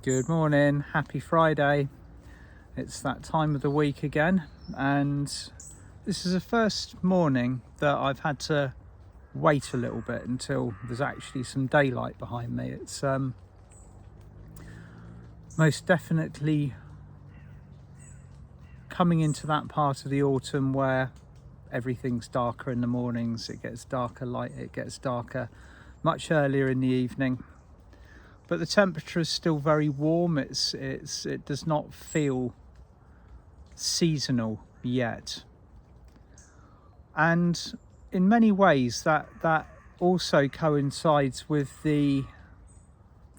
Good morning, happy Friday. It's that time of the week again, and this is the first morning that I've had to wait a little bit until there's actually some daylight behind me. It's most definitely coming into that part of the autumn where everything's darker in the mornings, it gets darker light, it gets darker much earlier in the evening. But the temperature is still very warm. It does not feel seasonal yet, and in many ways that also coincides with the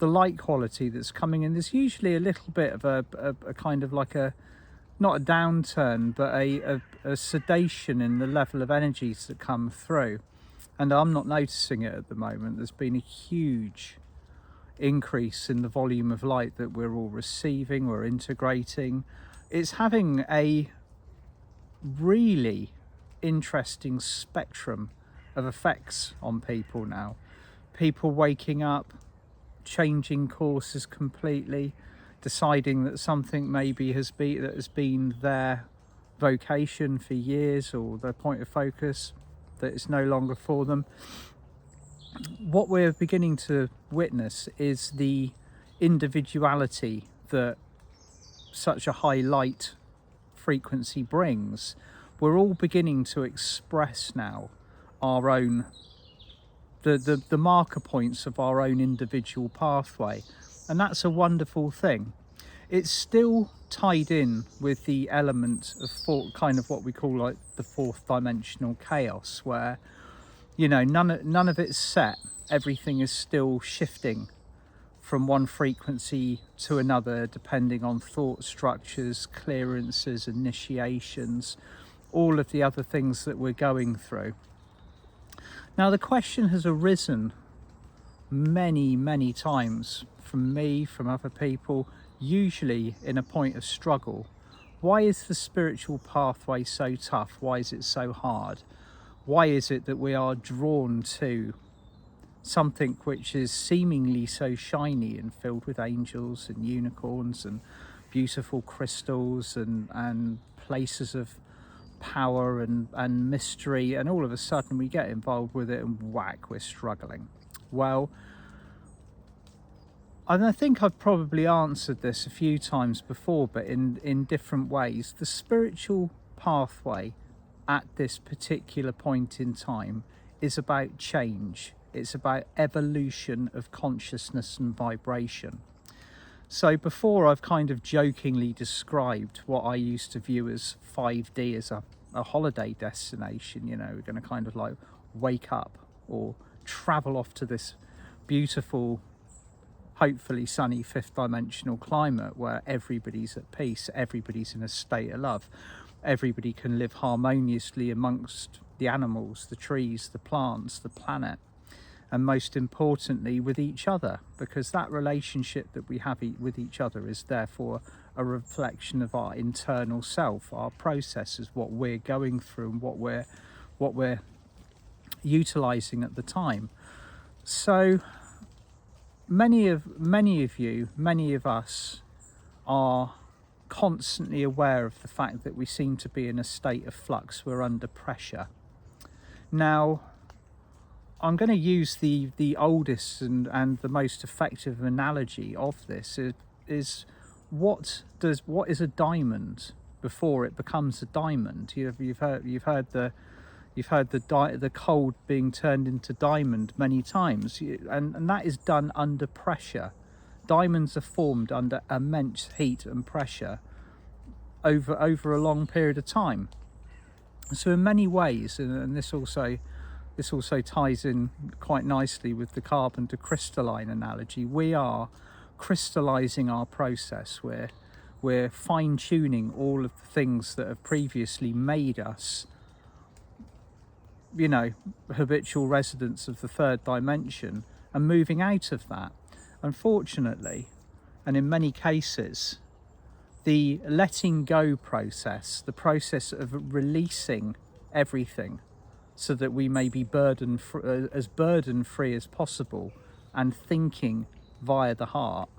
light quality that's coming in. There's usually a little bit of a kind of like a, not a downturn, but a sedation in the level of energies that come through, and I'm not noticing it at the moment. There's been a huge increase in the volume of light that we're all receiving, we're integrating. It's having a really interesting spectrum of effects on people now. People waking up, changing courses completely, deciding that something maybe has been their vocation for years, or their point of focus, that it's no longer for them. What we're beginning to witness is the individuality that such a high light frequency brings. We're all beginning to express now our own, the marker points of our own individual pathway, and that's a wonderful thing. It's still tied in with the element of kind of what we call like the fourth dimensional chaos, where none of it's set. Everything is still shifting from one frequency to another, depending on thought structures, clearances, initiations, all of the other things that we're going through. Now, the question has arisen many times from me, from other people, usually in a point of struggle. Why is the spiritual pathway so tough? Why is it so hard? Why is it that we are drawn to something which is seemingly so shiny and filled with angels and unicorns and beautiful crystals and places of power and mystery, and all of a sudden we get involved with it and whack, we're struggling? Well, and I think I've probably answered this a few times before, but in different ways. The spiritual pathway at this particular point in time is about change. It's about evolution of consciousness and vibration. So before, I've kind of jokingly described what I used to view as 5D as a holiday destination. We're going to kind of like wake up or travel off to this beautiful, hopefully sunny fifth dimensional climate where everybody's at peace, everybody's in a state of love. Everybody can live harmoniously amongst the animals, the trees, the plants, the planet, and most importantly with each other, because that relationship that we have with each other is therefore a reflection of our internal self, our processes, what we're going through and what we're utilizing at the time. So many of you, many of us are constantly aware of the fact that we seem to be in a state of flux. We're under pressure. Now, I'm going to use the oldest and the most effective analogy of this is what is a diamond before it becomes a diamond. You've heard the cold being turned into diamond many times, and that is done under pressure. Diamonds are formed under immense heat and pressure over a long period of time. So in many ways, and this also ties in quite nicely with the carbon to crystalline analogy, we are crystallizing our process. We're fine-tuning all of the things that have previously made us habitual residents of the third dimension, and moving out of that. Unfortunately, and in many cases, the letting go process, the process of releasing everything so that we may be burden-free as possible and thinking via the heart,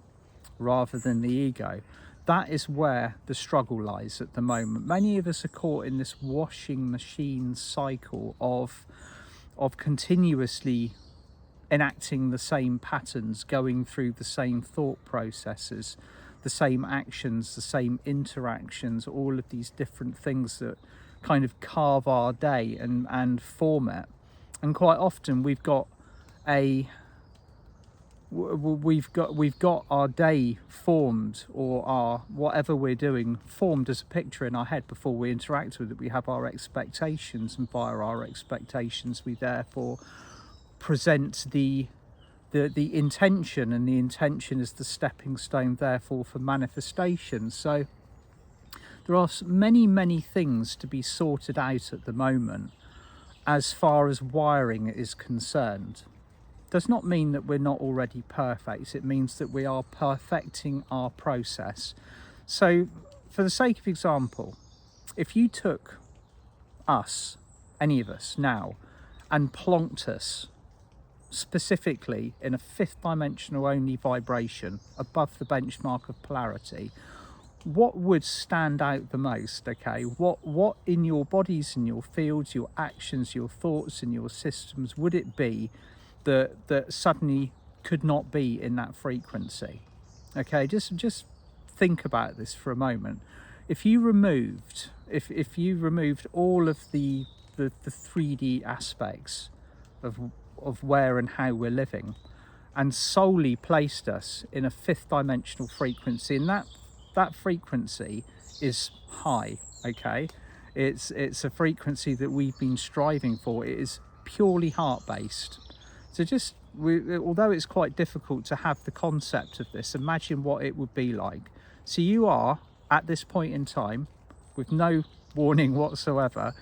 rather than the ego. That is where the struggle lies at the moment. Many of us are caught in this washing machine cycle of continuously enacting the same patterns, going through the same thought processes, the same actions, the same interactions, all of these different things that kind of carve our day and form it. And quite often we've got our day formed, or our whatever we're doing formed as a picture in our head before we interact with it. We have our expectations, and via our expectations we therefore present the intention, and the intention is the stepping stone therefore for manifestation. So there are many things to be sorted out at the moment as far as wiring is concerned. Does not mean that we're not already perfect. It means that we are perfecting our process. So for the sake of example, if you took us, any of us now, and plonked us specifically in a fifth dimensional only vibration above the benchmark of polarity, what would stand out the most? Okay, what in your bodies, in your fields, your actions, your thoughts, and your systems would it be that suddenly could not be in that frequency? Okay, just think about this for a moment. If you removed all of the 3D aspects of where and how we're living, and solely placed us in a fifth dimensional frequency, and that frequency is high, okay, it's a frequency that we've been striving for. It is purely heart-based. So although it's quite difficult to have the concept of this, imagine what it would be like. So you are, at this point in time, with no warning whatsoever,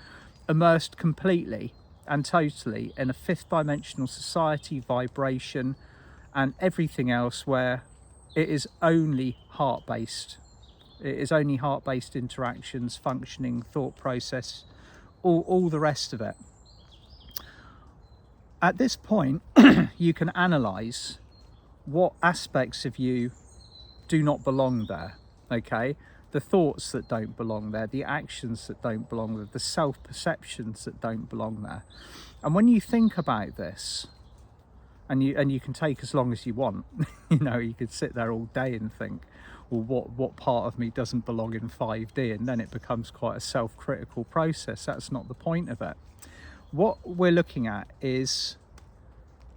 immersed completely and totally in a fifth dimensional society, vibration, and everything else, where it is only heart-based. It is only heart-based interactions, functioning, thought process, all the rest of it. At this point, you can analyze what aspects of you do not belong there, okay? The thoughts that don't belong there, the actions that don't belong there, the self-perceptions that don't belong there. And when you think about this, and you can take as long as you want, you know, you could sit there all day and think, well, what part of me doesn't belong in 5D? And then it becomes quite a self-critical process. That's not the point of it. What we're looking at is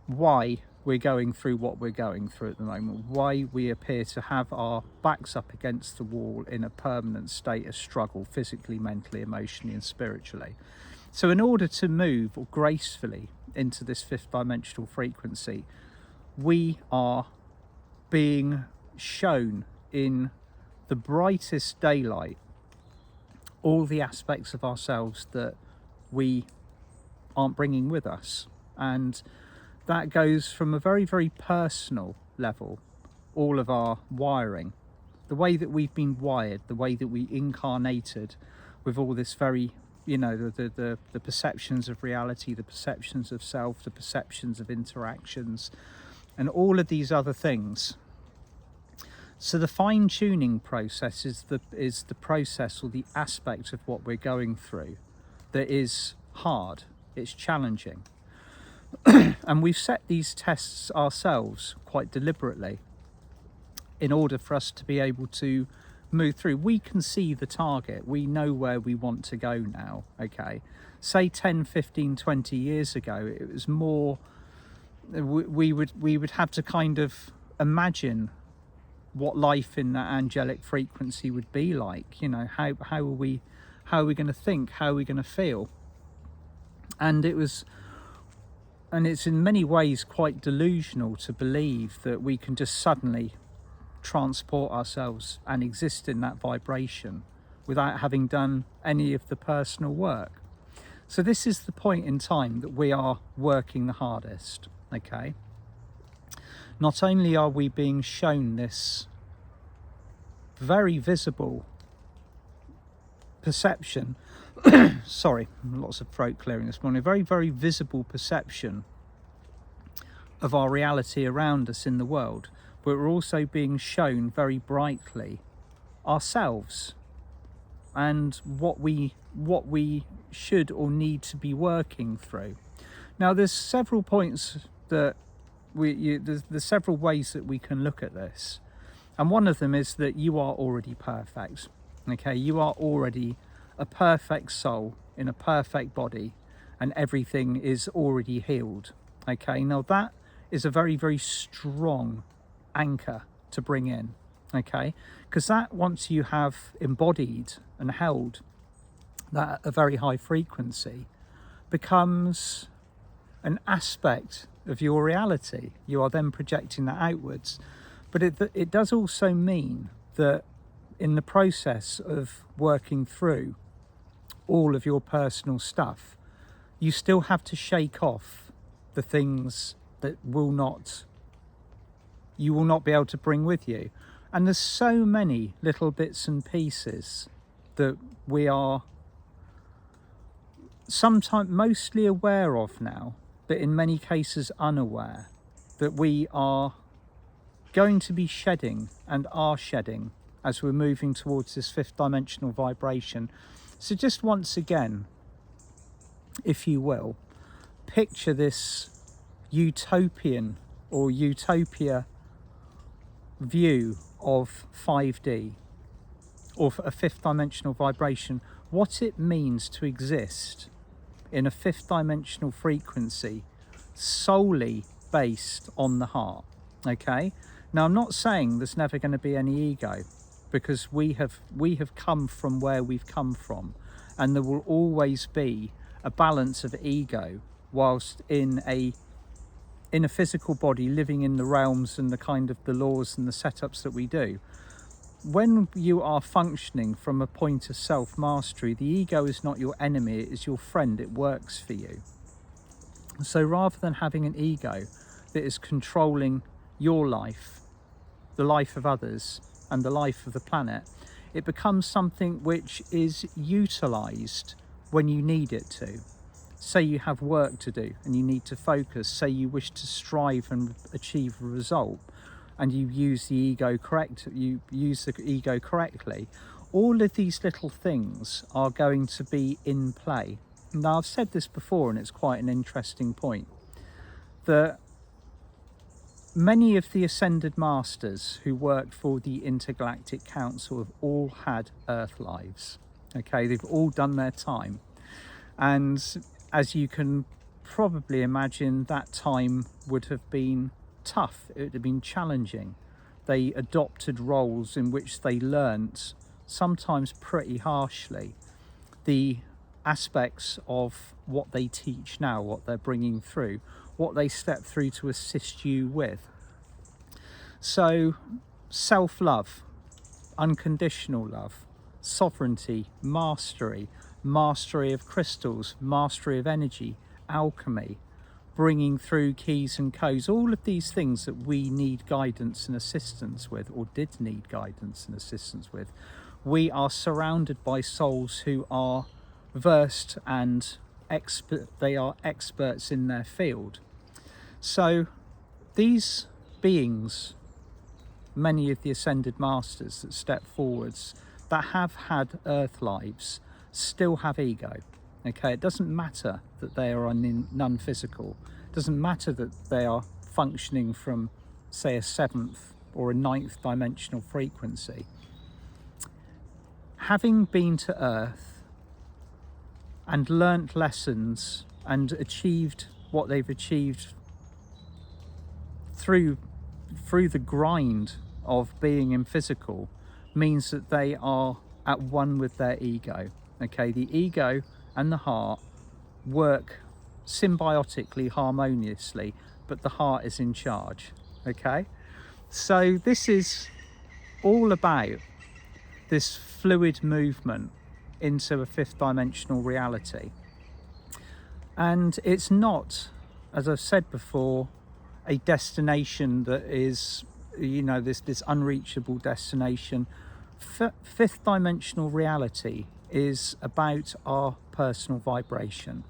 why we're going through what we're going through at the moment, why we appear to have our backs up against the wall in a permanent state of struggle, physically, mentally, emotionally, and spiritually. So in order to move gracefully into this fifth dimensional frequency, we are being shown in the brightest daylight all the aspects of ourselves that we aren't bringing with us. And that goes from a very personal level, all of our wiring, the way that we've been wired, the way that we incarnated with all this very, you know, the perceptions of reality, the perceptions of self, the perceptions of interactions, and all of these other things. So the fine-tuning process is the process, or the aspect of what we're going through that is hard, it's challenging. And we've set these tests ourselves quite deliberately in order for us to be able to move through. We can see the target, we know where we want to go now, okay? Say 10, 15, 20 years ago, it was more, we would have to kind of imagine what life in that angelic frequency would be like. You know, how are we going to think, how are we going to feel? And it's in many ways quite delusional to believe that we can just suddenly transport ourselves and exist in that vibration without having done any of the personal work. So this is the point in time that we are working the hardest, okay? Not only are we being shown this very visible perception, sorry, lots of throat clearing this morning, a very visible perception of our reality around us in the world, but we're also being shown very brightly ourselves and what we should or need to be working through. Now, there's several points that there's several ways that we can look at this, and one of them is that you are already perfect. Okay, you are already a perfect soul in a perfect body, and everything is already healed. Okay, now that is a very, very strong anchor to bring in. Okay, because that, once you have embodied and held that at a very high frequency, becomes an aspect of your reality. You are then projecting that outwards. But it does also mean that in the process of working through all of your personal stuff, you still have to shake off the things that you will not be able to bring with you. And there's so many little bits and pieces that we are sometimes mostly aware of now, but in many cases unaware, that we are going to be shedding and are shedding as we're moving towards this fifth dimensional vibration. So just once again, if you will, picture this utopian or utopia view of 5D or a fifth dimensional vibration, what it means to exist in a fifth dimensional frequency solely based on the heart. Okay, now I'm not saying there's never going to be any ego, because we have come from where we've come from, and there will always be a balance of ego whilst in a physical body, living in the realms and the kind of the laws and the setups that we do. When you are functioning from a point of self-mastery, the ego is not your enemy, it is your friend, it works for you. So rather than having an ego that is controlling your life, the life of others, and the life of the planet, it becomes something which is utilized when you need it to. Say you have work to do and you need to focus, say you wish to strive and achieve a result, and you use the ego correctly, all of these little things are going to be in play. Now, I've said this before, and it's quite an interesting point, that many of the ascended masters who worked for the Intergalactic Council have all had Earth lives. Okay, they've all done their time, and as you can probably imagine, that time would have been tough, it would have been challenging. They adopted roles in which they learnt, sometimes pretty harshly, the aspects of what they teach now, what they're bringing through, what they step through to assist you with. So self-love, unconditional love, sovereignty, mastery of crystals, mastery of energy, alchemy, bringing through keys and codes, all of these things that we need guidance and assistance with, or did need guidance and assistance with. We are surrounded by souls who are versed and they are experts in their field. So these beings, many of the ascended masters that step forwards, that have had Earth lives, still have ego. Okay, it doesn't matter that they are non-physical. It doesn't matter that they are functioning from, say, a seventh or a ninth dimensional frequency. Having been to Earth and learnt lessons and achieved what they've achieved through the grind of being in physical, means that they are at one with their ego. Okay, the ego and the heart work symbiotically, harmoniously, but the heart is in charge. Okay, so this is all about this fluid movement into a fifth dimensional reality, and it's not, as I've said before, a destination that is, you know, this unreachable destination. Fifth dimensional reality is about our personal vibration.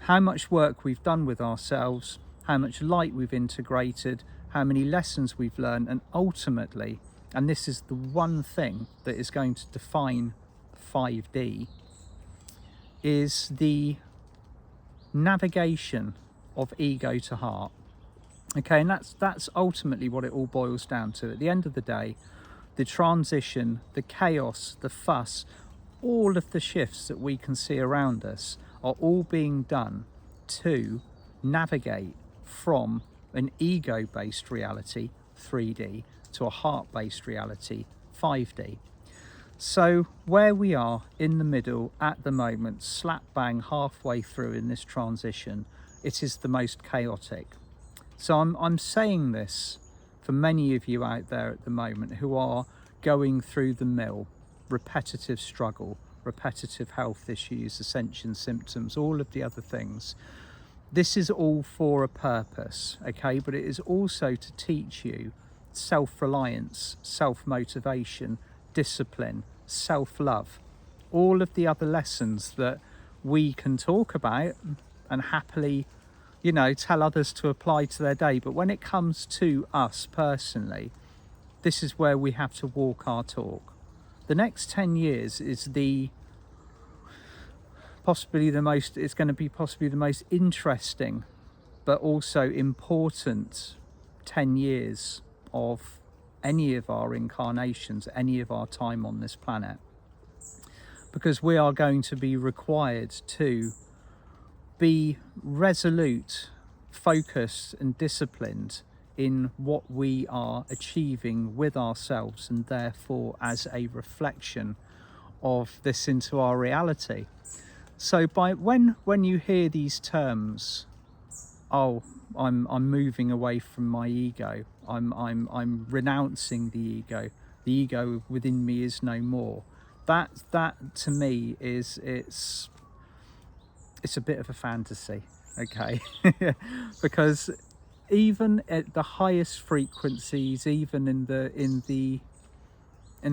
How much work we've done with ourselves, how much light we've integrated, how many lessons we've learned, and ultimately, and this is the one thing that is going to define 5D, is the navigation of ego to heart. Okay, and that's ultimately what it all boils down to. At the end of the day, the transition, the chaos, the fuss, all of the shifts that we can see around us are all being done to navigate from an ego-based reality, 3D, to a heart-based reality, 5D. So where we are in the middle at the moment, slap bang halfway through in this transition, it is the most chaotic. So I'm saying this for many of you out there at the moment who are going through the mill, repetitive struggle, repetitive health issues, ascension symptoms, all of the other things. This is all for a purpose, okay? But it is also to teach you self-reliance, self-motivation, discipline, self-love, all of the other lessons that we can talk about and happily, you know, tell others to apply to their day. But when it comes to us personally, this is where we have to walk our talk. The next 10 years is it's going to be possibly the most interesting but also important 10 years of any of our incarnations, any of our time on this planet, because we are going to be required to be resolute, focused and disciplined in what we are achieving with ourselves, and therefore as a reflection of this into our reality. So when you hear these terms, oh, I'm moving away from my ego, I'm renouncing the ego within me is no more, that to me is it's a bit of a fantasy, okay? Because even at the highest frequencies, even in the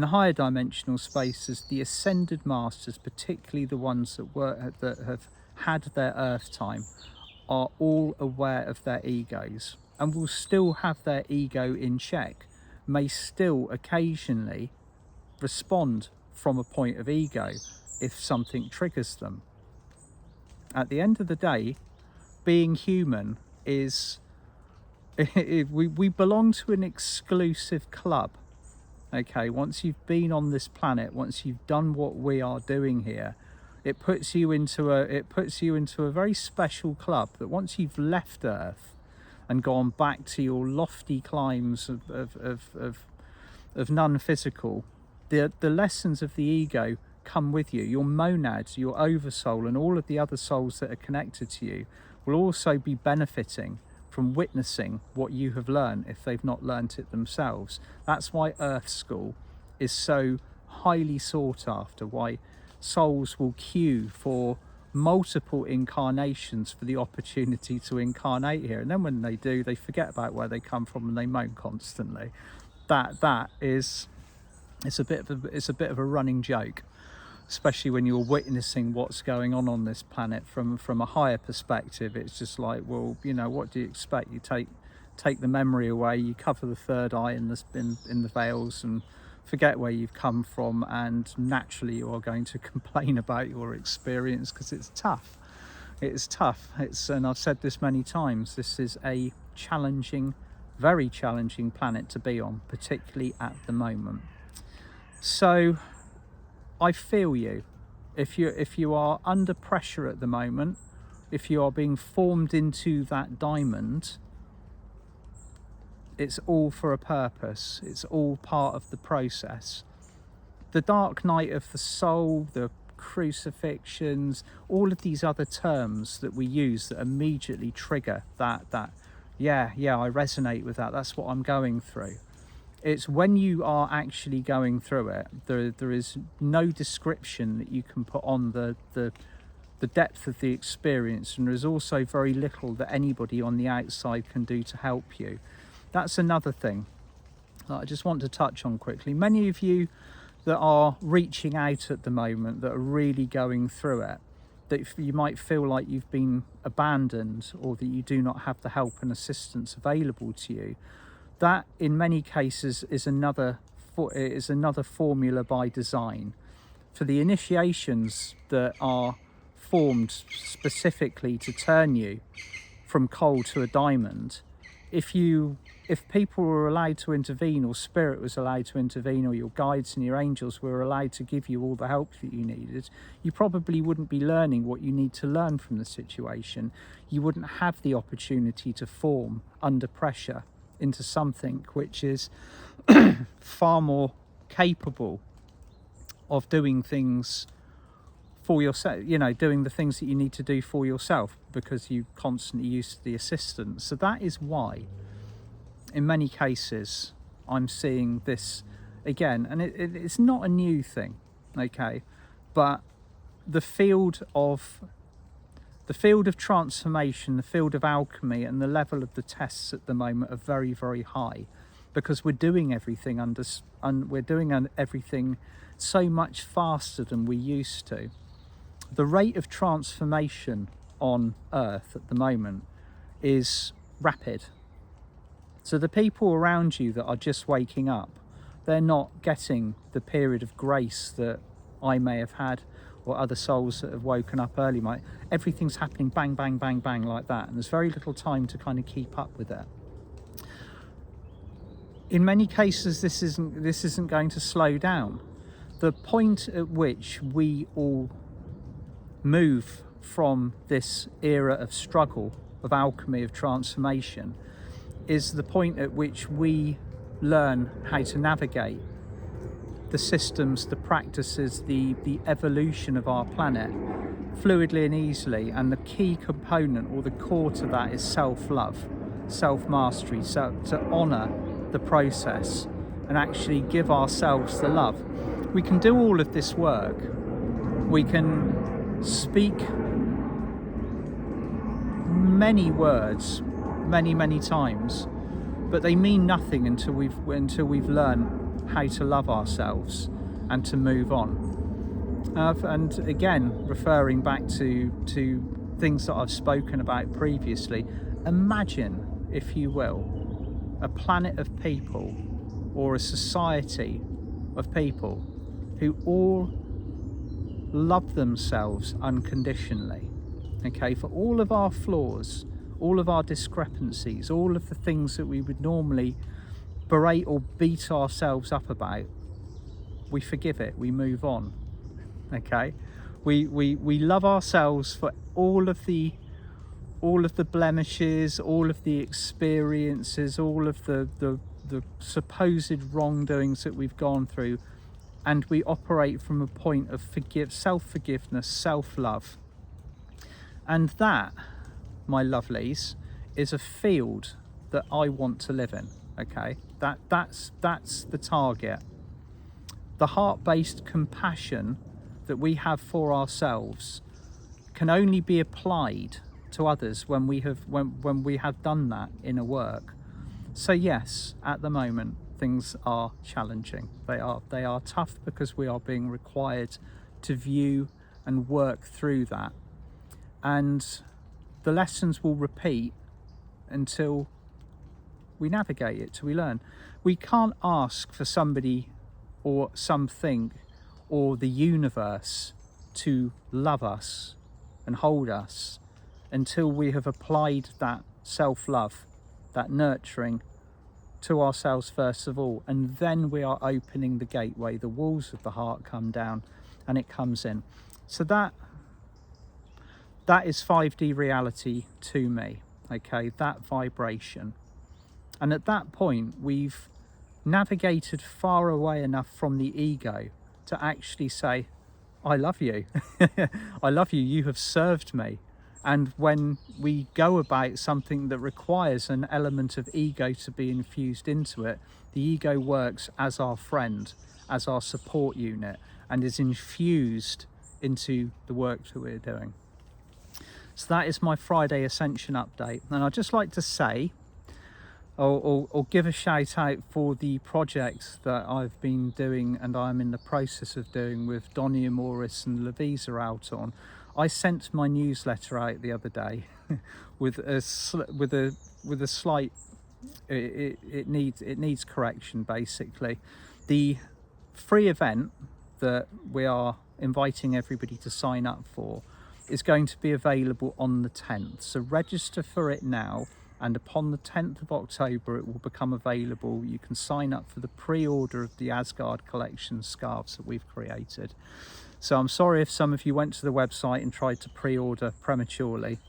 higher dimensional spaces, the ascended masters, particularly the ones that have had their earth time, are all aware of their egos and will still have their ego in check, may still occasionally respond from a point of ego if something triggers them. At the end of the day, being human is we belong to an exclusive club. Okay, once you've been on this planet, once you've done what we are doing here, it puts you into a very special club that once you've left Earth and gone back to your lofty climes of non-physical, the lessons of the ego come with you. Your monads, your oversoul, and all of the other souls that are connected to you will also be benefiting from witnessing what you have learned if they've not learnt it themselves. That's why Earth School is so highly sought after, why souls will queue for multiple incarnations for the opportunity to incarnate here, and then when they do, they forget about where they come from and they moan constantly. It's a bit of a running joke, especially when you're witnessing what's going on this planet from a higher perspective. It's just like, well, you know, what do you expect? You take the memory away, you cover the third eye in the veils and forget where you've come from, and naturally you are going to complain about your experience because it's tough. It's tough. And I've said this many times, this is a challenging, very challenging planet to be on, particularly at the moment. So I feel you. If you are under pressure at the moment, if you are being formed into that diamond, it's all for a purpose. It's all part of the process. The dark night of the soul, the crucifixions, all of these other terms that we use that immediately trigger that yeah, I resonate with that. That's what I'm going through. It's when you are actually going through it, there is no description that you can put on the depth of the experience, and there's also very little that anybody on the outside can do to help you. That's another thing that I just want to touch on quickly. Many of you that are reaching out at the moment, that are really going through it, that you might feel like you've been abandoned or that you do not have the help and assistance available to you, That in many cases is another formula by design. For the initiations that are formed specifically to turn you from coal to a diamond, if people were allowed to intervene, or spirit was allowed to intervene, or your guides and your angels were allowed to give you all the help that you needed, you probably wouldn't be learning what you need to learn from the situation. You wouldn't have the opportunity to form under pressure into something which is far more capable of doing things for yourself, doing the things that you need to do for yourself, because you constantly use the assistance. So that is why in many cases I'm seeing this again, and it's not a new thing, okay, but the field of transformation, the field of alchemy, and the level of the tests at the moment are very, very high, because we're doing everything everything so much faster than we used to. The rate of transformation on Earth at the moment is rapid. So the people around you that are just waking up, they're not getting the period of grace that I may have had, or other souls that have woken up early. Everything's happening bang, bang, bang, bang like that, and there's very little time to kind of keep up with it. In many cases, this isn't going to slow down. The point at which we all move from this era of struggle, of alchemy, of transformation, is the point at which we learn how to navigate the systems, the practices, the evolution of our planet fluidly and easily. And the key component, or the core to that, is self-love, self-mastery, so to honour the process and actually give ourselves the love. We can do all of this work. We can speak many words many times, but they mean nothing until we've learned how to love ourselves and to move on. And again, referring back to things that I've spoken about previously, imagine, if you will, a planet of people, or a society of people who all love themselves unconditionally, okay, for all of our flaws, all of our discrepancies, all of the things that we would normally berate or beat ourselves up about. We forgive it, we move on, okay. We love ourselves for all of the blemishes, all of the experiences, all of the supposed wrongdoings that we've gone through, and we operate from a point of self-forgiveness, self-love. And that, my lovelies, is a field that I want to live in, okay? That's the target. The heart-based compassion that we have for ourselves can only be applied to others when we have done that inner work. So yes, at the moment things are challenging. They are tough, because we are being required to view and work through that, and the lessons will repeat until we navigate it, till we learn. We can't ask for somebody or something or the universe to love us and hold us until we have applied that self-love, that nurturing, to ourselves first of all, and then we are opening the gateway. The walls of the heart come down and it comes in. So that is 5D reality to me, okay, that vibration. And at that point we've navigated far away enough from the ego to actually say, I love you. I love you, you have served me. And when we go about something that requires an element of ego to be infused into it, the ego works as our friend, as our support unit, and is infused into the work that we're doing. So that is my Friday Ascension update. And I'd just like to say, or give a shout out for the projects that I've been doing and I'm in the process of doing with Donia Morris and Lavisa Alton. I sent my newsletter out the other day with a slight it needs correction basically. The free event that we are inviting everybody to sign up for is going to be available on the 10th, so register for it now, and upon the 10th of October it will become available. You can sign up for the pre-order of the Asgard collection scarves that we've created. So I'm sorry if some of you went to the website and tried to pre-order prematurely.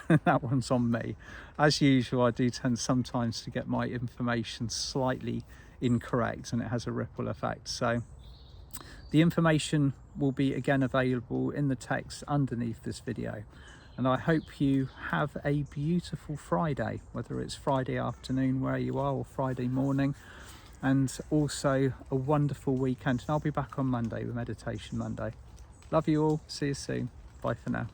That one's on me. As usual, I do tend sometimes to get my information slightly incorrect, and it has a ripple effect. So the information will be again available in the text underneath this video, and I hope you have a beautiful Friday, whether it's Friday afternoon where you are or Friday morning, and also a wonderful weekend. And I'll be back on Monday with Meditation Monday. Love you all. See you soon. Bye for now.